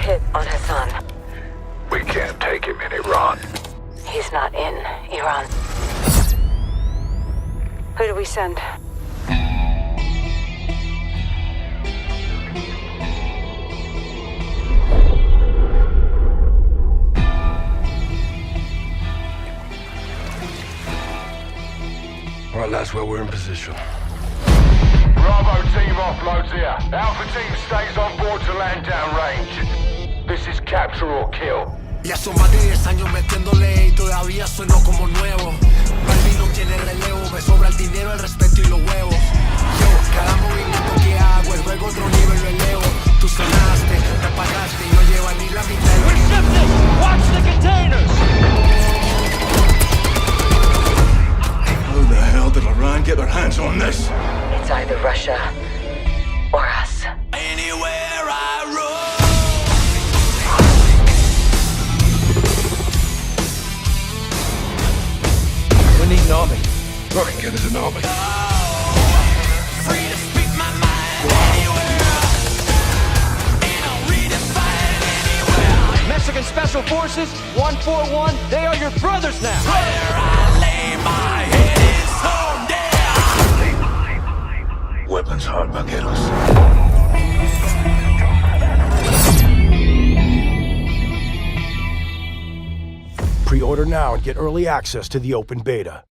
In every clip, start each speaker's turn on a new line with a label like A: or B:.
A: hit on Hassan.
B: We can't take him in Iran.
A: He's not in Iran. Who do we send?
C: All right, lads, well, we're in position.
D: Bravo team offloads here. Alpha team stays on board to land downrange. This is capture or kill.
E: Ya son más de 10 años metiéndole y todavía sueno como nuevo. Balvin no tiene relevo, me sobra el dinero, el respeto y los huevos. Yo, cada movimiento que hago es luego otro nivel lo elevo. Tú sonaste, te apagaste y no lleva ni la mitad de lo
F: We're shifting! Watch the containers!
C: How the hell did Iran get their hands on this?
A: It's either Russia or us.
E: Anywhere I roam.
F: We need an army.
C: I can get us an army.
E: Free to speak my mind anywhere. And I'll redefine anywhere.
F: Mexican Special Forces, 141, they are your brothers now.
E: Where I lay my head is home there.
C: Weapons hard, vaqueros.
G: Pre-order now and get early access to the open beta.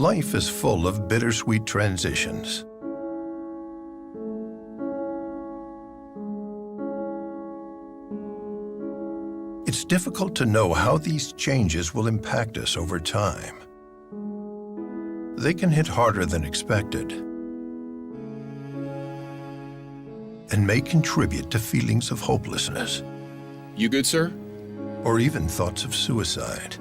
H: Life is full of bittersweet transitions. It's difficult to know how these changes will impact us over time. They can hit harder than expected and may contribute to feelings of hopelessness.
I: You good, sir?
H: Or even thoughts of suicide.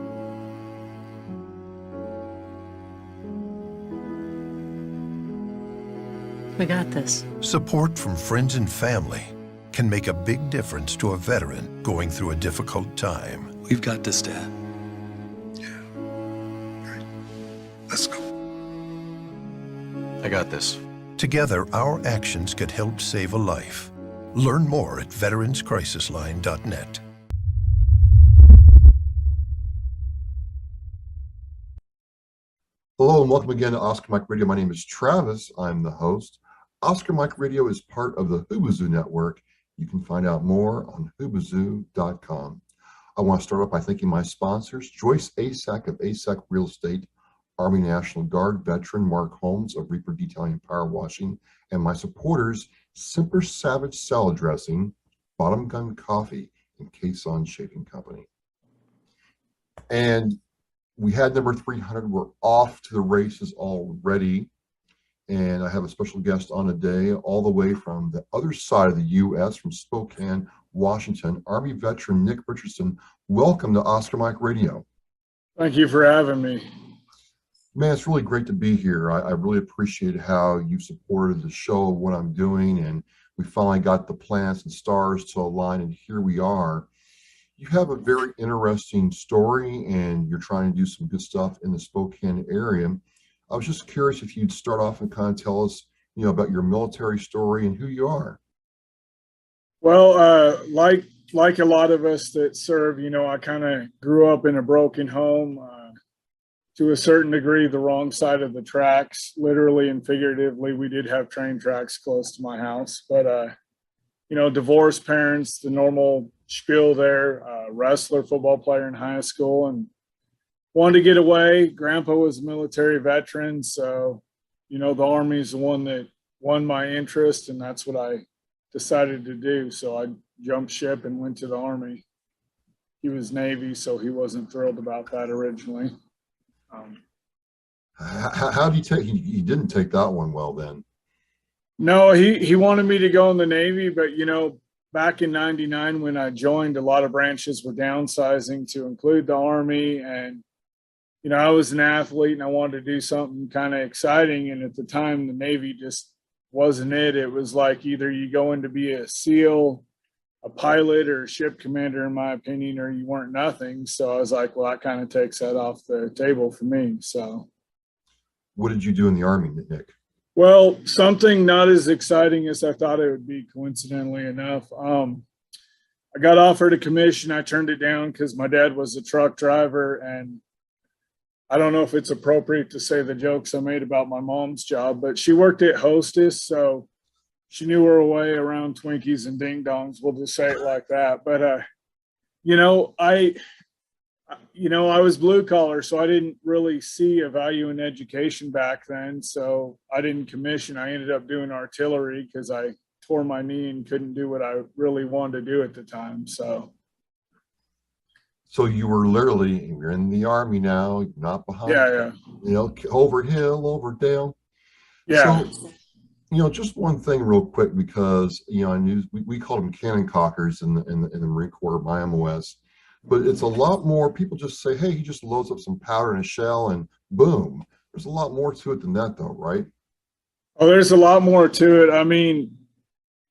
J: We got this.
H: Support from friends and family can make a big difference to a veteran going through a difficult time.
I: We've got this, Dad.
C: Yeah. All right. Let's go.
I: I got this.
H: Together, our actions could help save a life. Learn more at veteranscrisisline.net.
K: Hello and welcome again to Oscar Mike Radio. My name is Travis. I'm the host. Oscar Mike Radio is part of the Hubazoo Network. You can find out more on hubazoo.com. I want to start off by thanking my sponsors, Joyce Asack of Asack Real Estate, Army National Guard veteran Mark Holmes of Reaper Detailing and Power Washing, and my supporters, Simper Savage Salad Dressing, Bottom Gun Coffee, and Caisson Shaving Company. And we had number 300. We're off to the races already. And I have a special guest on today, all the way from the other side of the U.S., from Spokane, Washington, Army veteran Nick Richardson. Welcome to Oscar Mike Radio.
J: Thank you for having me.
K: Man, it's really great to be here. I really appreciate how you supported the show, what I'm doing, and we finally got the planets and stars to align, and here we are. You have a very interesting story, and you're trying to do some good stuff in the Spokane area. I was just curious if you'd start off and kind of tell us, about your military story and who you are.
J: Well, like a lot of us that serve, I kind of grew up in a broken home, to a certain degree, the wrong side of the tracks, literally and figuratively. We did have train tracks close to my house, but, divorced parents, the normal spiel there, wrestler, football player in high school, and wanted to get away. Grandpa was a military veteran, so the Army is the one that won my interest, and that's what I decided to do. So I jumped ship and went to the Army. He was Navy, so he wasn't thrilled about that originally.
K: How do you take? He didn't take that one well then.
J: No, he wanted me to go in the Navy, but back in '99 when I joined, a lot of branches were downsizing to include the Army, and I was an athlete and I wanted to do something kind of exciting. And at the time, the Navy just wasn't it. It was like either you go in to be a SEAL, a pilot, or a ship commander, in my opinion, or you weren't nothing. So I was like, well, that kind of takes that off the table for me. So
K: what did you do in the Army, Nick?
J: Well, something not as exciting as I thought it would be, coincidentally enough. I got offered a commission. I turned it down because my dad was a truck driver, and I don't know if it's appropriate to say the jokes I made about my mom's job, but she worked at Hostess, so she knew her way around Twinkies and ding dongs. We'll just say it like that. But I was blue collar, so I didn't really see a value in education back then. So I didn't commission. I ended up doing artillery because I tore my knee and couldn't do what I really wanted to do at the time.
K: So you were you're in the Army now, you're not behind, over hill, over dale.
J: Yeah.
K: So, just one thing real quick, because, I knew we called them cannon cockers in the Marine Corps, my MOS, but it's a lot more. People just say, hey, he just loads up some powder in a shell and boom. There's a lot more to it than that though, right?
J: Oh, there's a lot more to it. I mean,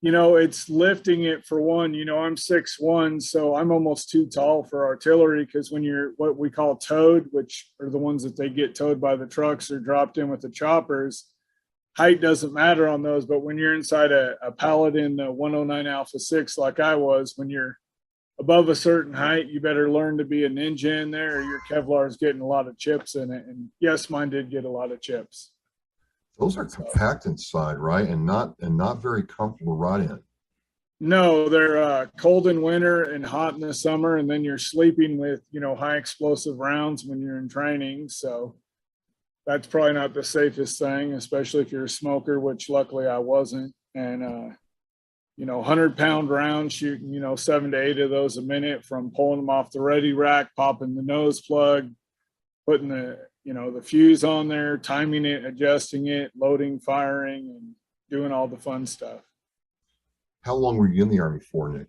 J: it's lifting it for one. I'm 6'1", so I'm almost too tall for artillery, because when you're what we call towed, which are the ones that they get towed by the trucks or dropped in with the choppers, height doesn't matter on those. But when you're inside a Paladin 109 Alpha 6 like I was, when you're above a certain height, you better learn to be a ninja in there, or your Kevlar is getting a lot of chips in it. And yes, mine did get a lot of chips.
K: Those are compact inside, right? And not very comfortable to ride in.
J: No, they're cold in winter and hot in the summer, and then you're sleeping with high explosive rounds when you're in training. So that's probably not the safest thing, especially if you're a smoker, which luckily I wasn't. And 100-pound rounds, shooting 7 to 8 of those a minute, from pulling them off the ready rack, popping the nose plug, putting the fuse on there, timing it, adjusting it, loading, firing, and doing all the fun stuff.
K: How long were you in the Army for, Nick?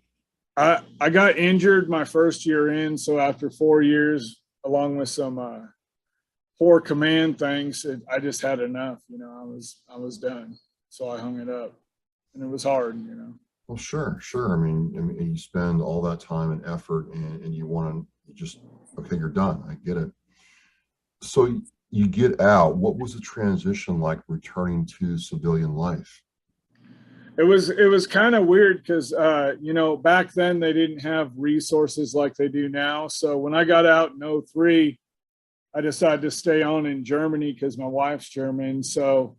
J: I got injured my first year in, so after 4 years, along with some poor command things, I just had enough. I was done, so I hung it up, and it was hard.
K: Well, sure. I mean, you spend all that time and effort, and you want to just, okay, you're done. I get it. So you get out. What was the transition like returning to civilian life?
J: It was kind of weird because, back then they didn't have resources like they do now. So when I got out in 2003, I decided to stay on in Germany because my wife's German. So,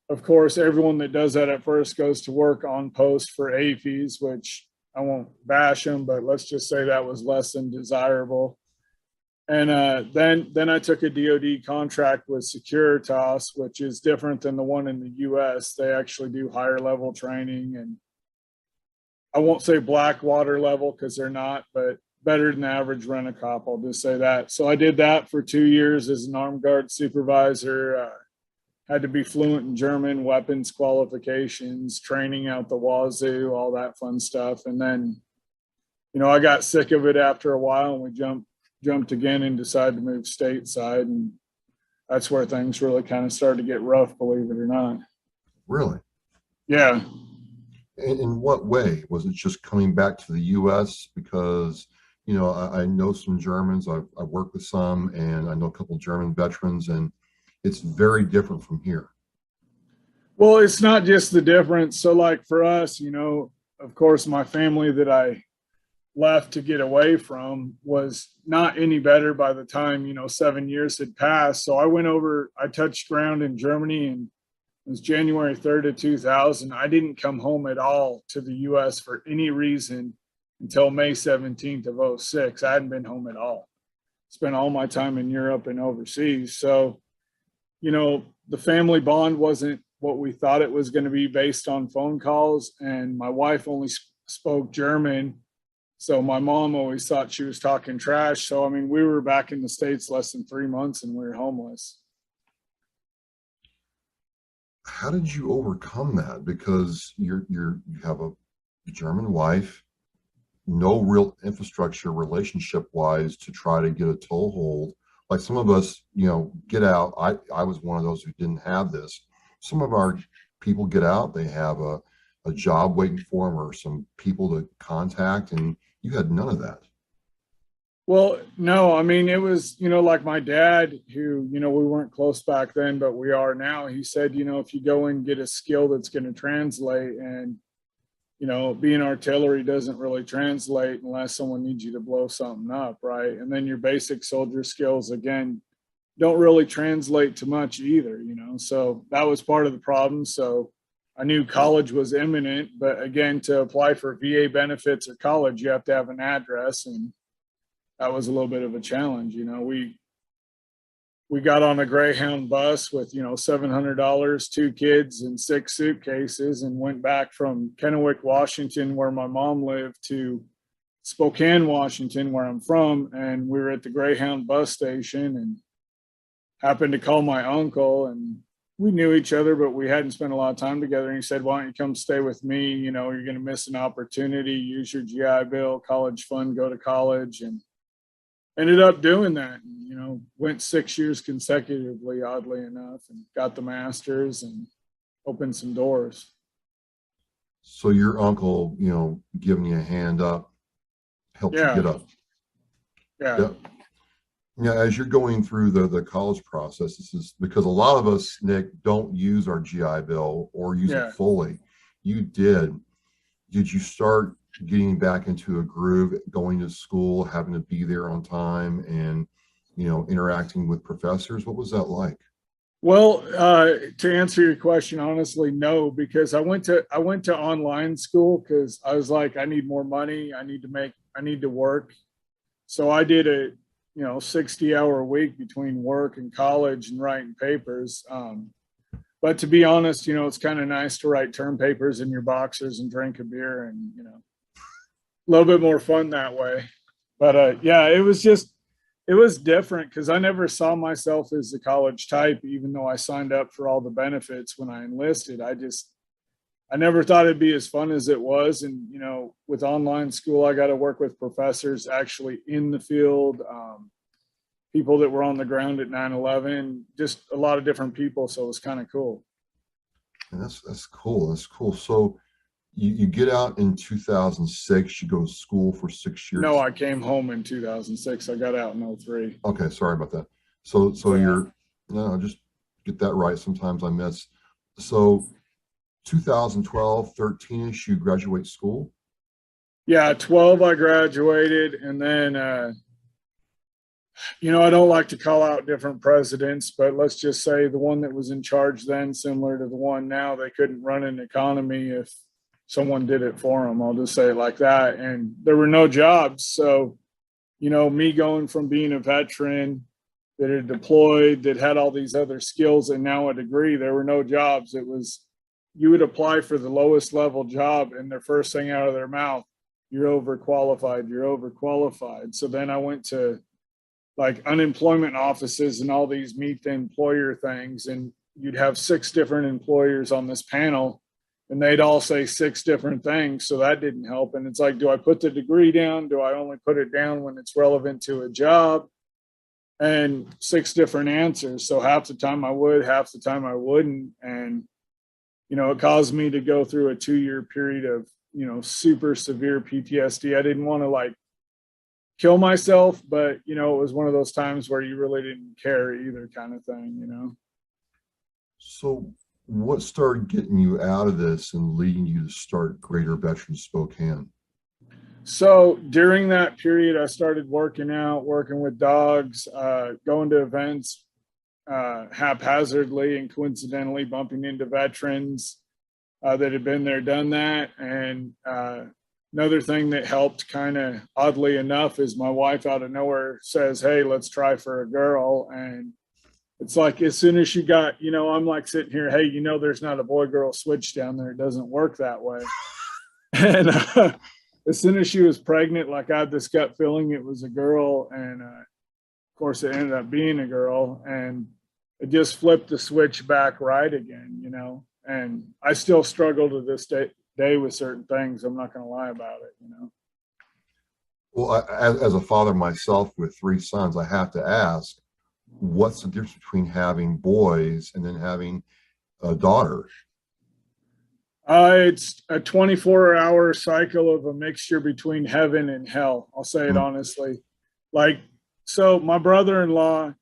J: of course, everyone that does that at first goes to work on post for AFEs, which I won't bash them, but let's just say that was less than desirable. And then I took a DoD contract with Securitas, which is different than the one in the U.S. They actually do higher level training, and I won't say Blackwater level because they're not, but better than the average rent-a-cop. I'll just say that. So I did that for 2 years as an armed guard supervisor. had to be fluent in German, weapons qualifications, training out the wazoo, all that fun stuff. And then, I got sick of it after a while, and we jumped again and decided to move stateside. And that's where things really kind of started to get rough, believe it or not.
K: Really?
J: Yeah.
K: In what way? Was it just coming back to the U.S.? Because, I know some Germans, I've worked with some, and I know a couple of German veterans, and it's very different from here.
J: Well, it's not just the difference. So like for us, of course, my family that I left to get away from was not any better by the time, 7 years had passed. So I touched ground in Germany, and it was January 3rd of 2000. I didn't come home at all to the US for any reason until May 17th of 2006. I hadn't been home at all. Spent all my time in Europe and overseas. So, the family bond wasn't what we thought it was going to be based on phone calls. And my wife only spoke German. So my mom always thought she was talking trash. So, we were back in the States less than 3 months, and we were homeless.
K: How did you overcome that? Because you have a German wife, no real infrastructure relationship wise to try to get a toehold. Like some of us, get out. I was one of those who didn't have this. Some of our people get out, they have a job waiting for them or some people to contact, and you had none of that.
J: Well, no, it was, like my dad, who, we weren't close back then, but we are now. He said, if you go and get a skill that's going to translate, and, being artillery doesn't really translate unless someone needs you to blow something up, right? And then your basic soldier skills, again, don't really translate to much either, so that was part of the problem. So I knew college was imminent, but again, to apply for VA benefits or college, you have to have an address, and that was a little bit of a challenge. We got on a Greyhound bus with, $700, 2 kids and 6 suitcases, and went back from Kennewick, Washington, where my mom lived, to Spokane, Washington, where I'm from. And we were at the Greyhound bus station and happened to call my uncle, and we knew each other, but we hadn't spent a lot of time together. And he said, "Why don't you come stay with me? You're going to miss an opportunity, use your GI Bill, college fund, go to college." And ended up doing that, went 6 years consecutively, oddly enough, and got the master's and opened some doors.
K: So your uncle, giving you a hand up, helped you get up.
J: Yeah.
K: Yeah. As you're going through the college process, this is because a lot of us, Nick, don't use our GI Bill or use it fully. You did. Did you start getting back into a groove, going to school, having to be there on time, and interacting with professors? What was that like?
J: Well, to answer your question honestly, no, because I went to online school because I was like, I need more money, I need to work. So I did a 60-hour week between work and college and writing papers. But to be honest, it's kind of nice to write term papers in your boxers and drink a beer, and a little bit more fun that way. But it was different because I never saw myself as the college type, even though I signed up for all the benefits when I enlisted. I never thought it'd be as fun as it was. And, with online school, I got to work with professors actually in the field, people that were on the ground at 9/11, just a lot of different people. So it was kind of cool.
K: And that's cool. That's cool. So you get out in 2006, you go to school for 6 years.
J: No, I came home in 2006. I got out in 2003.
K: Okay. Sorry about that. So yeah. Just get that right. Sometimes I miss. So 2012, 13ish, you graduate school?
J: Yeah, 12 I graduated, and then I don't like to call out different presidents, but let's just say the one that was in charge then, similar to the one now, they couldn't run an economy if someone did it for them. I'll just say it like that. And there were no jobs. So, me going from being a veteran that had deployed, that had all these other skills, and now a degree, there were no jobs. It was, you would apply for the lowest level job, and their first thing out of their mouth, "You're overqualified, you're overqualified." So then I went to like unemployment offices and all these meet the employer things. And you'd have 6 different employers on this panel, and they'd all say 6 different things. So that didn't help. And it's like, do I put the degree down? Do I only put it down when it's relevant to a job? And 6 different answers. So half the time I would, half the time I wouldn't. And, you know, it caused me to go through a 2-year period of, you know, super severe PTSD. I didn't want to like kill myself, but, you know, it was one of those times where you really didn't care either, kind of thing, you know.
K: So what started getting you out of this and leading you to start Greater Veterans Spokane?
J: So during that period, I started working out, working with dogs, going to events haphazardly and coincidentally bumping into veterans that had been there, done that. And another thing that helped, kind of oddly enough, is my wife out of nowhere says, "Hey, let's try for a girl." And it's like, as soon as she got, you know, I'm like sitting here, "Hey, you know, there's not a boy-girl switch down there. It doesn't work that way." And as soon as she was pregnant, like I had this gut feeling it was a girl. And of course it ended up being a girl, and it just flipped the switch back right again, you know. And I still struggle to this day with certain things. I'm not going to lie about it, you know.
K: Well, as a father myself with 3 sons, I have to ask, what's the difference between having boys and then having a daughter?
J: It's a 24-hour cycle of a mixture between heaven and hell. I'll say it honestly. Like, so my brother-in-law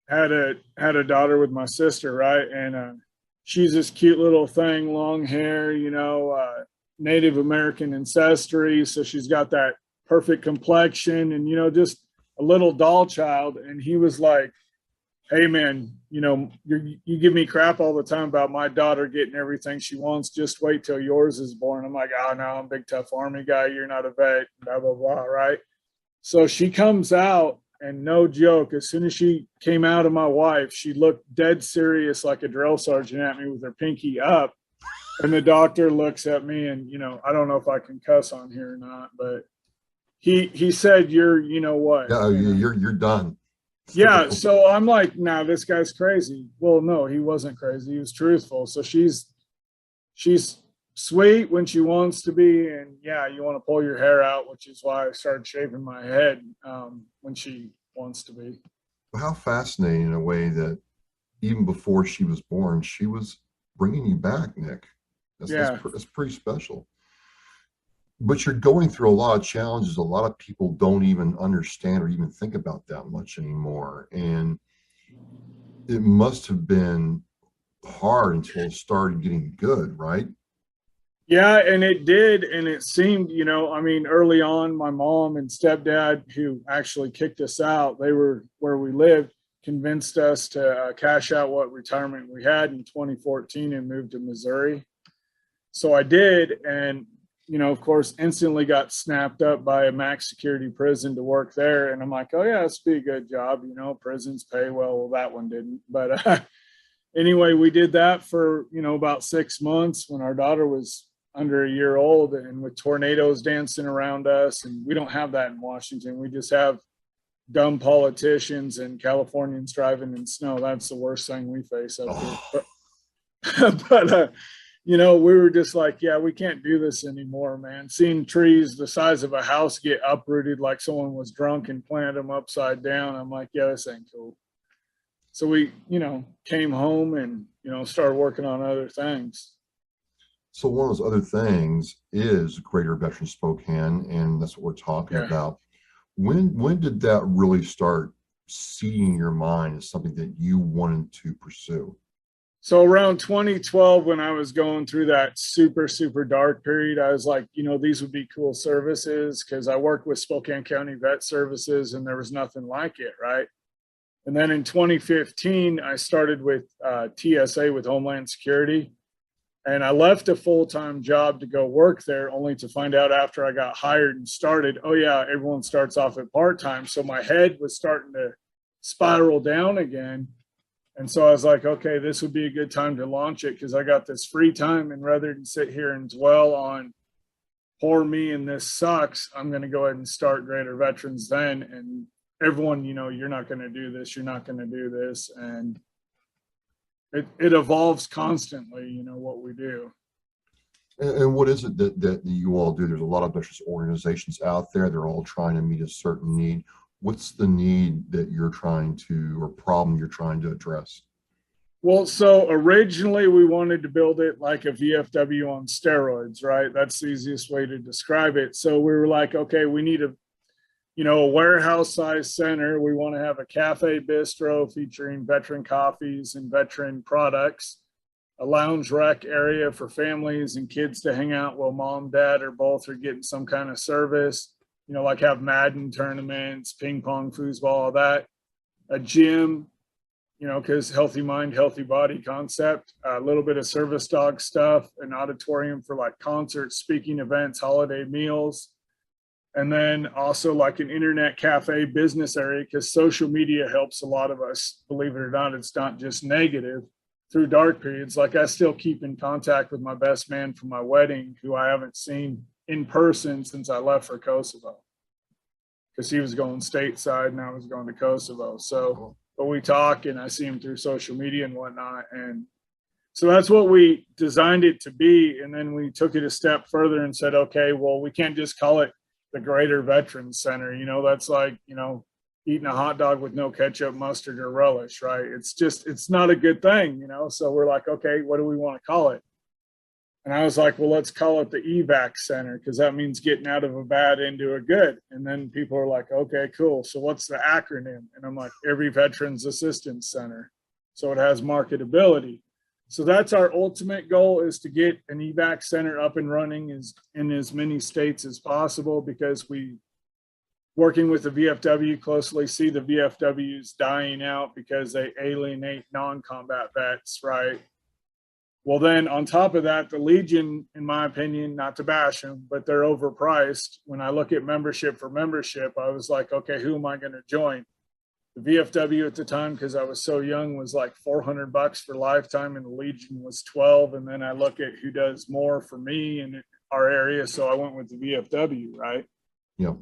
J: had a daughter with my sister, right? And she's this cute little thing, long hair, you know, Native American ancestry. So she's got that perfect complexion and, you know, just a little doll child. And he was like, "Hey man, you know, you give me crap all the time about my daughter getting everything she wants. Just wait till yours is born." I'm like, "Oh no, I'm a big tough Army guy. You're not a vet, blah, blah, blah." Right. So she comes out, and no joke, as soon as she came out of my wife, she looked dead serious like a drill sergeant at me with her pinky up. And the doctor looks at me, and, you know, I don't know if I can cuss on here or not, but he said, "You're, you know what?"
K: Yeah, you're done.
J: Yeah, so I'm like, "Nah, this guy's crazy." Well, no, he wasn't crazy. He was truthful. So she's sweet when she wants to be, and yeah, you want to pull your hair out, which is why I started shaving my head when she wants to be.
K: How fascinating, in a way, that even before she was born, she was bringing you back, Nick. That's pretty special. But you're going through a lot of challenges a lot of people don't even understand or even think about that much anymore. And it must have been hard until it started getting good, right?
J: Yeah, and it did. And it seemed, you know, I mean, early on, my mom and stepdad, who actually kicked us out, they were where we lived, convinced us to cash out what retirement we had in 2014 and move to Missouri. So I did. And, you know, of course, instantly got snapped up by a max security prison to work there. And I'm like, "Oh yeah, this would be a good job. You know, prisons pay well." Well, that one didn't. But anyway, we did that for, you know, about 6 months when our daughter was under a year old, and with tornadoes dancing around us. And we don't have that in Washington. We just have dumb politicians and Californians driving in snow. That's the worst thing we face up here. But you know, we were just like, yeah, we can't do this anymore, man. Seeing trees the size of a house get uprooted like someone was drunk and planted them upside down, I'm like, yeah, this ain't cool. So we, you know, came home and, you know, started working on other things.
K: So one of those other things is Greater Veterans Spokane, and that's what we're talking about. When did that really start seeing your mind as something that you wanted to pursue?
J: So around 2012, when I was going through that super, super dark period, I was like, you know, these would be cool services, because I worked with Spokane County Vet Services and there was nothing like it, right? And then in 2015, I started with TSA, with Homeland Security. And I left a full-time job to go work there, only to find out after I got hired and started, oh yeah, everyone starts off at part-time. So my head was starting to spiral down again. And so I was like, okay, this would be a good time to launch it, because I got this free time, and rather than sit here and dwell on poor me and this sucks, I'm going to go ahead and start Greater Veterans then. And everyone, you know, you're not going to do this. You're not going to do this. And it evolves constantly, you know, what we do.
K: And what is it that you all do? There's a lot of veterans organizations out there. They're all trying to meet a certain need. What's the need that you're trying to, or problem you're trying to address?
J: Well, so originally we wanted to build it like a VFW on steroids, right? That's the easiest way to describe it. So we were like, okay, we need a warehouse size center. We want to have a cafe bistro featuring veteran coffees and veteran products, a lounge rec area for families and kids to hang out while mom, dad, or both are getting some kind of service, you know, like have Madden tournaments, ping pong, foosball, all that, a gym, you know, because healthy mind, healthy body concept, a little bit of service dog stuff, an auditorium for like concerts, speaking events, holiday meals, and then also like an internet cafe business area, because social media helps a lot of us, believe it or not. It's not just negative through dark periods. Like I still keep in contact with my best man from my wedding, who I haven't seen in person since I left for Kosovo, because he was going stateside and I was going to Kosovo. So, but we talk and I see him through social media and whatnot. And so that's what we designed it to be. And then we took it a step further and said, okay, well, we can't just call it the Greater Veterans Center. You know, that's like, you know, eating a hot dog with no ketchup, mustard, or relish, right? It's not a good thing, you know? So we're like, okay, what do we want to call it? And I was like, well, let's call it the EVAC Center, because that means getting out of a bad into a good. And then people are like, okay, cool. So what's the acronym? And I'm like, Every Veterans Assistance Center. So it has marketability. So that's our ultimate goal, is to get an EVAC Center up and running in as many states as possible, because we, working with the VFW closely, see the VFWs dying out because they alienate non-combat vets, right? Well, then on top of that, the Legion, in my opinion, not to bash them, but they're overpriced. When I look at membership for membership, I was like, okay, who am I going to join? The VFW at the time, because I was so young, was like $400 for lifetime, and the Legion was 12. And then I look at who does more for me in our area, so I went with the VFW, right?
K: Yep.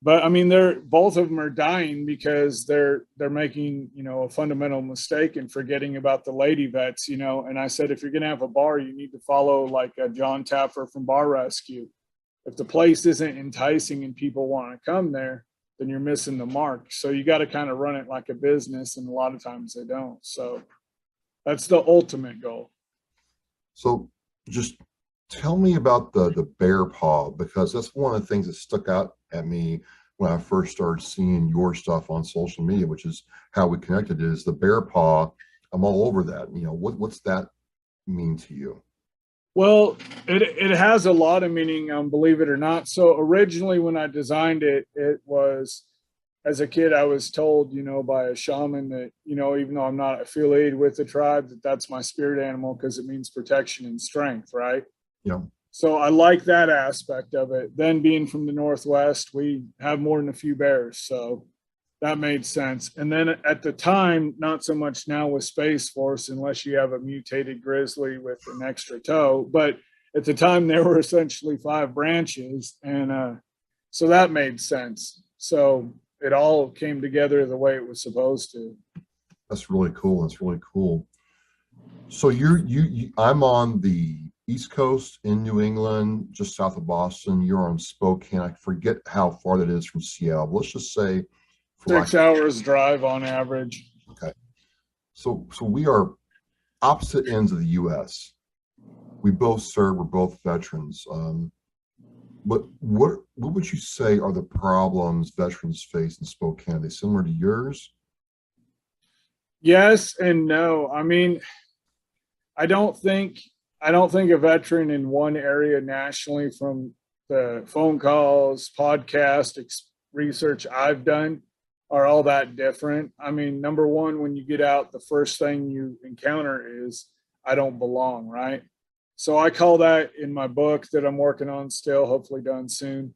J: But I mean, both of them are dying because they're making, you know, a fundamental mistake and forgetting about the lady vets, you know. And I said, if you're going to have a bar, you need to follow like a John Tapper from Bar Rescue. If the place isn't enticing and people want to come there, then you're missing the mark. So you got to kind of run it like a business, and a lot of times they don't. So that's the ultimate goal.
K: So just tell me about the bear paw, because that's one of the things that stuck out at me when I first started seeing your stuff on social media, which is how we connected, is the bear paw. I'm all over that. You know, what's that mean to you?
J: Well, it has a lot of meaning, believe it or not. So originally when I designed it, it was, as a kid, I was told, you know, by a shaman that, you know, even though I'm not affiliated with the tribe, that's my spirit animal, because it means protection and strength, right?
K: Yeah.
J: So I like that aspect of it. Then being from the Northwest, we have more than a few bears. So that made sense. And then at the time, not so much now with Space Force, unless you have a mutated grizzly with an extra toe. But at the time, there were essentially 5 branches. And so that made sense. So it all came together the way it was supposed to.
K: That's really cool. That's really cool. So I'm on the East Coast in New England, just south of Boston. You're on Spokane. I forget how far that is from Seattle. Let's just say
J: 6 hours drive on average.
K: Okay. So we are opposite ends of the U.S. We both serve. We're both veterans. But what would you say are the problems veterans face in Spokane? Are they similar to yours?
J: Yes and no. I mean, I don't think a veteran in one area nationally, from the phone calls, podcast, research I've done, are all that different. I mean, number one, when you get out, the first thing you encounter is, I don't belong, right? So I call that, in my book that I'm working on still, hopefully done soon,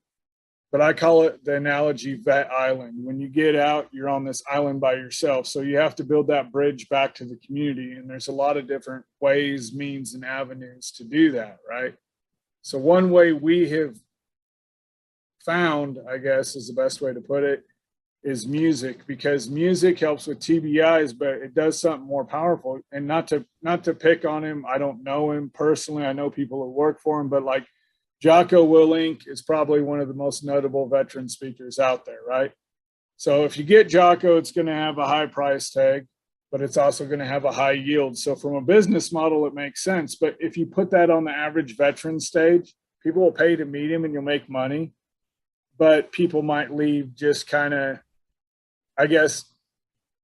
J: but I call it the analogy vet island. When you get out, you're on this island by yourself. So you have to build that bridge back to the community. And there's a lot of different ways, means, and avenues to do that, right? So one way we have found, I guess is the best way to put it, is music, because music helps with TBIs, but it does something more powerful. And not to pick on him, I don't know him personally. I know people who work for him, but like Jocko Willink is probably one of the most notable veteran speakers out there, right? So if you get Jocko, it's going to have a high price tag, but it's also going to have a high yield. So from a business model, it makes sense. But if you put that on the average veteran stage, people will pay to meet him and you'll make money. But people might leave just kind of, I guess,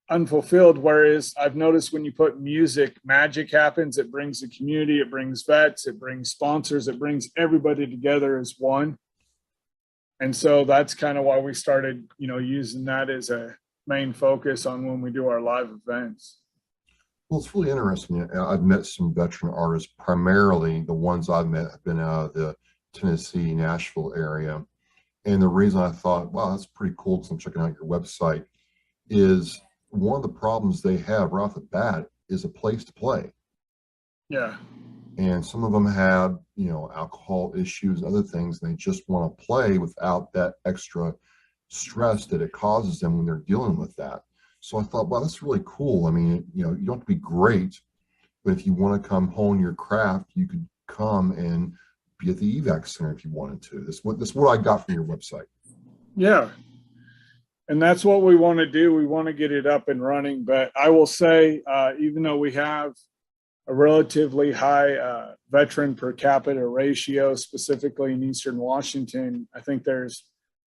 J: unfulfilled. Whereas I've noticed when you put music, magic happens. It brings the community, it brings vets, it brings sponsors, it brings everybody together as one. And so that's kind of why we started, using that as a main focus on when we do our live events.
K: Well, it's really interesting. I've met some veteran artists. Primarily the ones I've met have been out of the Tennessee, Nashville area. And the reason I thought, wow, that's pretty cool because I'm checking out your website, is one of the problems they have right off the bat is a place to play.
J: Yeah.
K: And some of them have, alcohol issues, other things. And they just want to play without that extra stress that it causes them when they're dealing with that. So I thought, wow, that's really cool. I mean, you don't have to be great, but if you want to come hone your craft, you could come and be at the evac center if you wanted to. That's what I got from your website.
J: Yeah. And that's what we want to do. We want to get it up and running. But I will say, even though we have a relatively high veteran per capita ratio, specifically in Eastern Washington, I think there's,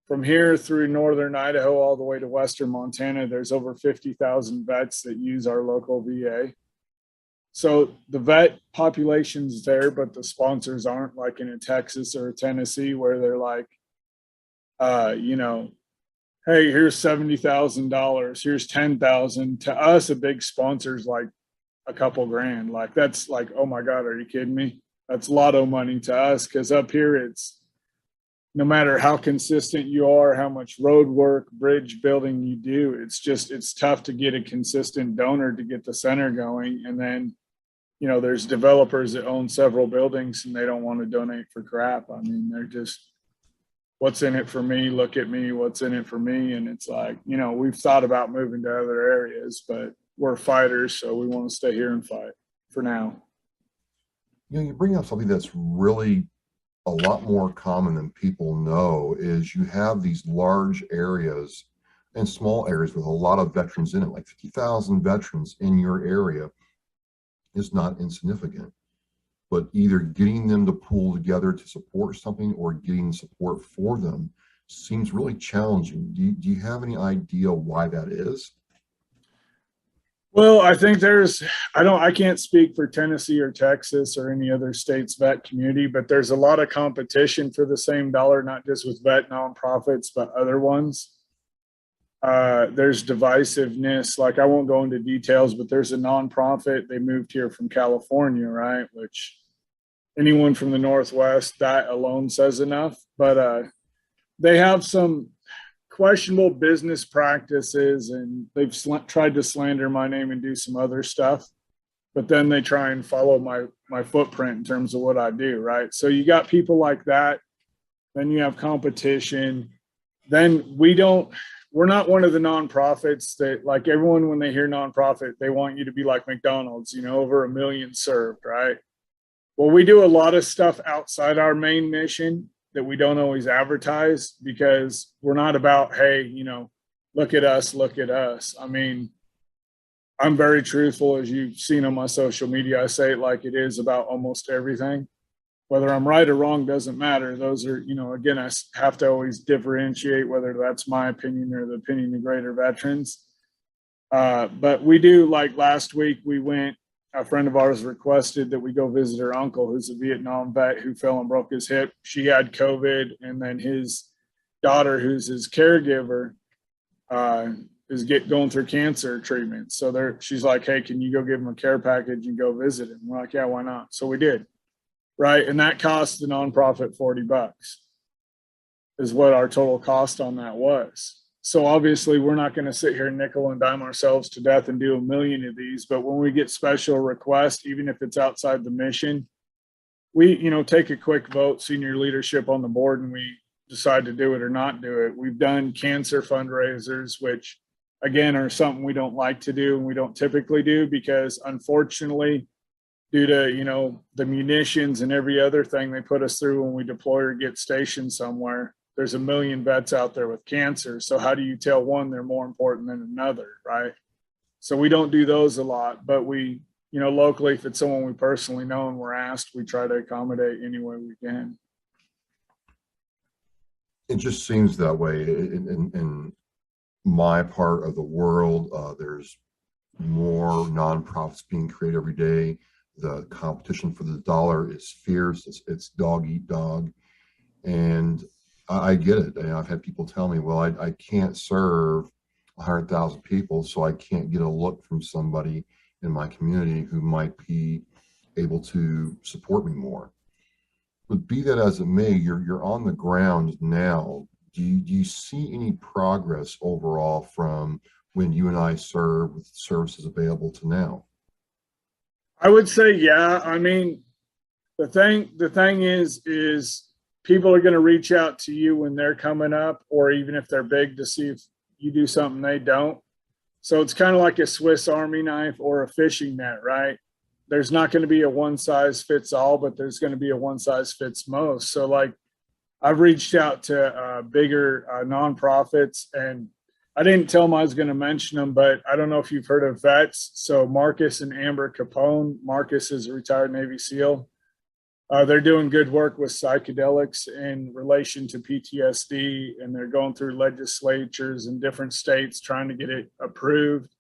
J: from here through Northern Idaho all the way to Western Montana, there's over 50,000 vets that use our local VA. So the vet population's there, but the sponsors aren't, like in a Texas or a Tennessee where they're like, hey, here's $70,000, here's $10,000. To us, a big sponsor's like a couple grand. Like that's like, oh my God, are you kidding me? That's lotto money to us, because up here it's, no matter how consistent you are, how much road work, bridge building you do, it's tough to get a consistent donor to get the center going. And then, there's developers that own several buildings and they don't want to donate for crap. I mean, they're just, what's in it for me? Look at me, what's in it for me? And it's like, we've thought about moving to other areas, but we're fighters, so we want to stay here and fight for now.
K: You bring up something that's really a lot more common than people know, is you have these large areas and small areas with a lot of veterans in it. Like 50,000 veterans in your area is not insignificant, but either getting them to pull together to support something or getting support for them seems really challenging. Do you have any idea why that is?
J: Well, I think I can't speak for Tennessee or Texas or any other state's vet community, but there's a lot of competition for the same dollar, not just with vet nonprofits, but other ones. There's divisiveness. Like, I won't go into details, but there's a nonprofit. They moved here from California, right? Which anyone from the Northwest, that alone says enough. But they have some questionable business practices, and they've tried to slander my name and do some other stuff, but then they try and follow my footprint in terms of what I do, right? So you got people like that, then you have competition. Then we're not one of the nonprofits that, like, everyone, when they hear nonprofit, they want you to be like McDonald's, over 1 million served, right? Well, we do a lot of stuff outside our main mission that we don't always advertise, because we're not about, hey, look at us, look at us. I mean, I'm very truthful, as you've seen on my social media. I say it like it is about almost everything. Whether I'm right or wrong doesn't matter. Those are, again, I have to always differentiate whether that's my opinion or the opinion of greater veterans. But we do, like last week, a friend of ours requested that we go visit her uncle, who's a Vietnam vet who fell and broke his hip. She had COVID, and then his daughter, who's his caregiver, is going through cancer treatment. So she's like, hey, can you go give him a care package and go visit him? We're like, yeah, why not? So we did, right? And that cost the nonprofit $40 is what our total cost on that was. So obviously we're not going to sit here and nickel and dime ourselves to death and do 1 million of these. But when we get special requests, even if it's outside the mission, we, take a quick vote, senior leadership on the board, and we decide to do it or not do it. We've done cancer fundraisers, which again are something we don't like to do and we don't typically do because unfortunately, due to, you know, the munitions and every other thing they put us through when we deploy or get stationed somewhere, there's a million vets out there with cancer. So how do you tell one they're more important than another, right? So we don't do those a lot, but we, you know, locally, if it's someone we personally know and we're asked, we try to accommodate any way we can.
K: It just seems that way in my part of the world. There's more nonprofits being created every day. The competition for the dollar is fierce. It's dog eat dog. And I get it. And I've had people tell me, well, I can't serve 100,000 people, so I can't get a look from somebody in my community who might be able to support me more. But be that as it may, you're on the ground now. Do you see any progress overall from when you and I served with services available to now?
J: I would say, yeah. I mean, the thing is people are going to reach out to you when they're coming up, or even if they're big, to see if you do something they don't. So it's kind of like a Swiss Army knife or a fishing net, right? There's not going to be a one size fits all, but there's going to be a one size fits most. So like I've reached out to bigger nonprofits, and I didn't tell them I was going to mention them, but I don't know if you've heard of vets. So Marcus and Amber Capone. Marcus is a retired Navy SEAL. They're doing good work with psychedelics in relation to PTSD, and they're going through legislatures in different states trying to get it approved.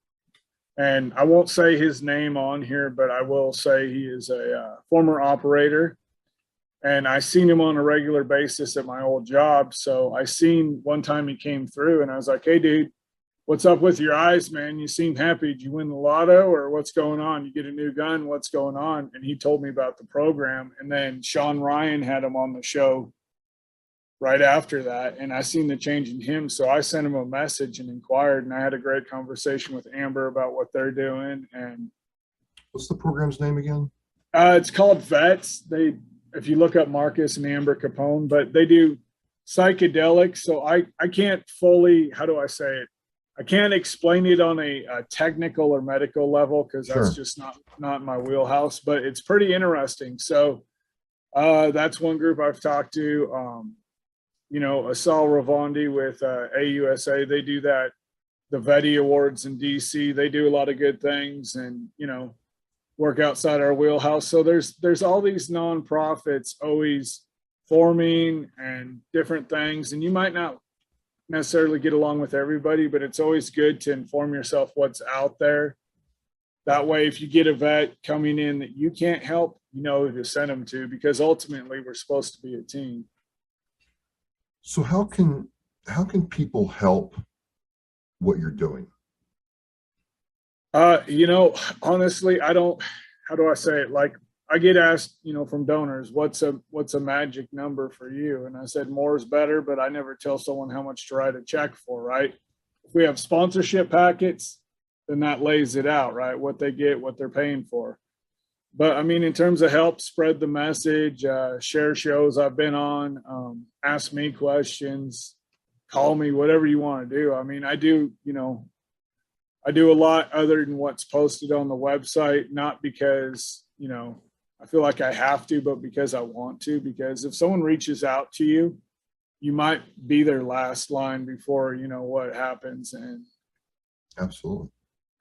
J: And I won't say his name on here, but I will say he is a former operator. And I seen him on a regular basis at my old job. So I seen one time he came through and I was like, hey, dude, what's up with your eyes, man? You seem happy. Did you win the lotto or what's going on? You get a new gun, what's going on? And he told me about the program. And then Sean Ryan had him on the show right after that. And I seen the change in him. So I sent him a message and inquired, and I had a great conversation with Amber about what they're doing. And
K: what's the program's name again?
J: It's called Vets. If you look up Marcus and Amber Capone, but they do psychedelics. So I can't fully, how do I say it? I can't explain it on a technical or medical level because that's just not my wheelhouse, but it's pretty interesting. So that's one group I've talked to. You know, Asal Ravandi with AUSA, they do that, the Vetty Awards in DC. They do a lot of good things and, you know, work outside our wheelhouse. So there's all these nonprofits always forming and different things, and you might not necessarily get along with everybody, but it's always good to inform yourself what's out there. That way, if you get a vet coming in that you can't help, you know who to send them to, because ultimately we're supposed to be a team.
K: So how can people help what you're doing?
J: You know, honestly, how do I say it? Like I get asked, you know, from donors, what's a magic number for you? And I said, more is better, but I never tell someone how much to write a check for, right? If we have sponsorship packets, then that lays it out, right? What they get, what they're paying for. But I mean, in terms of help, spread the message, share shows I've been on, ask me questions, call me, whatever you want to do. I mean, I do a lot other than what's posted on the website, not because, you know, I feel like I have to, but because I want to, because if someone reaches out to you, you might be their last line before, you know, what happens. And
K: absolutely.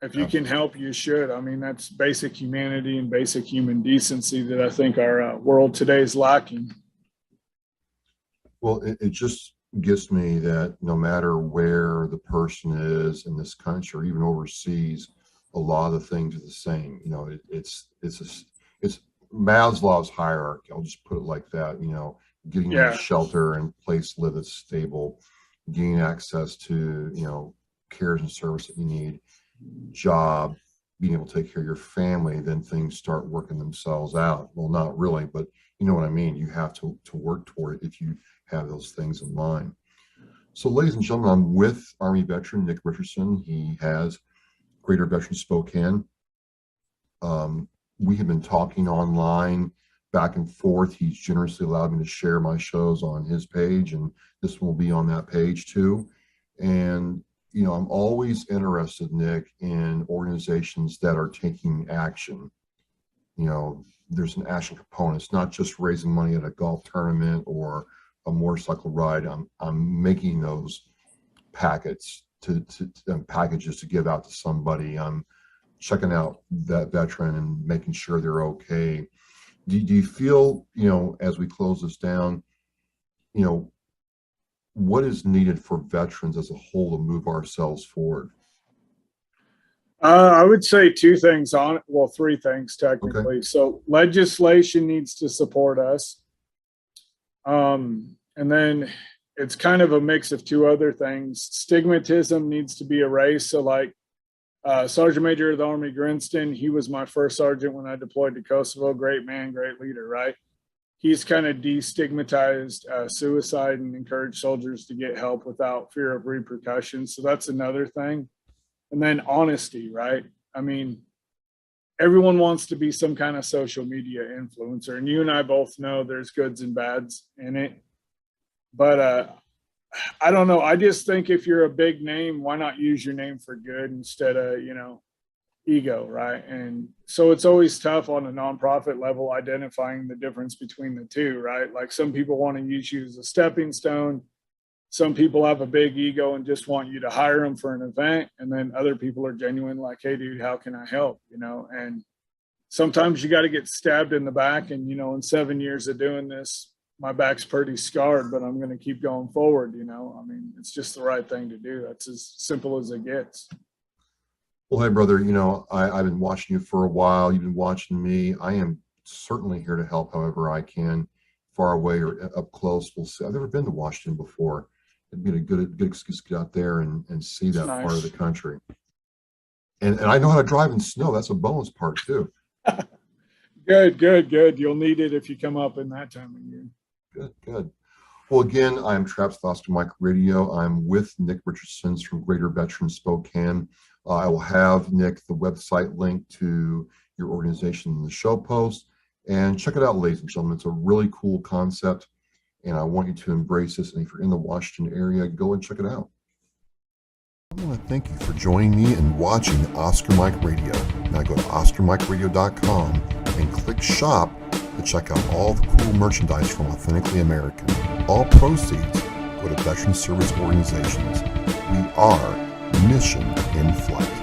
J: If you can help, you should. I mean, that's basic humanity and basic human decency that I think our world today is lacking.
K: Well, it just gets me that no matter where the person is in this country or even overseas, a lot of the things are the same. You know, it's Maslow's hierarchy. I'll just put it like that. You know, getting a shelter and place to live that's stable, gaining access to, you know, cares and service that you need, job, being able to take care of your family, then things start working themselves out. Well, not really, but you know what I mean. You have to work toward it if you have those things in mind. So, ladies and gentlemen, I'm with Army veteran Nick Richardson. He has Great Veterans Spokane. We have been talking online back and forth. He's generously allowed me to share my shows on his page, and this will be on that page too. And, you know, I'm always interested, Nick, in organizations that are taking action. You know, there's an action component. It's not just raising money at a golf tournament or a motorcycle ride. I'm making those packets packages to give out to somebody. I'm checking out that veteran and making sure they're okay. Do you feel, you know, as we close this down, you know, what is needed for veterans as a whole to move ourselves forward?
J: I would say two things on it. Well, three things technically.
K: Okay.
J: So legislation needs to support us. And then it's kind of a mix of two other things. Stigmatism needs to be erased. So like Sergeant Major of the Army Grinston, he was my first sergeant when I deployed to Kosovo. Great man, great leader, right? He's kind of destigmatized suicide and encouraged soldiers to get help without fear of repercussions. So that's another thing. And then honesty, right? I mean, everyone wants to be some kind of social media influencer, and you and I both know there's goods and bads in it. But I don't know. I just think if you're a big name, why not use your name for good instead of, you know, ego, right? And so it's always tough on a nonprofit level identifying the difference between the two, right? Like some people want to use you as a stepping stone. Some people have a big ego and just want you to hire them for an event. And then other people are genuine, like, hey, dude, how can I help? You know, and sometimes you got to get stabbed in the back. And, you know, in 7 years of doing this, my back's pretty scarred, but I'm going to keep going forward. You know, I mean, it's just the right thing to do. That's as simple as it gets.
K: Well, hey, brother, you know, I've been watching you for a while. You've been watching me. I am certainly here to help however I can, far away or up close. We'll see. I've never been to Washington before. It'd be a good excuse to get out there and see that part of the country. And I know how to drive in snow. That's a bonus part too.
J: Good. You'll need it if you come up in that time of year.
K: Good. Well, again, I'm Traps with Oscar Mike Radio. I'm with Nick Richardson from Great Veterans Spokane. I will have, Nick, the website link to your organization in the show post. And check it out, ladies and gentlemen. It's a really cool concept, and I want you to embrace this. And if you're in the Washington area, go and check it out. I want to thank you for joining me and watching Oscar Mike Radio. Now go to OscarMikeRadio.com and click Shop to check out all the cool merchandise from Authentically American. All proceeds go to veteran service organizations. We are Mission in Flight.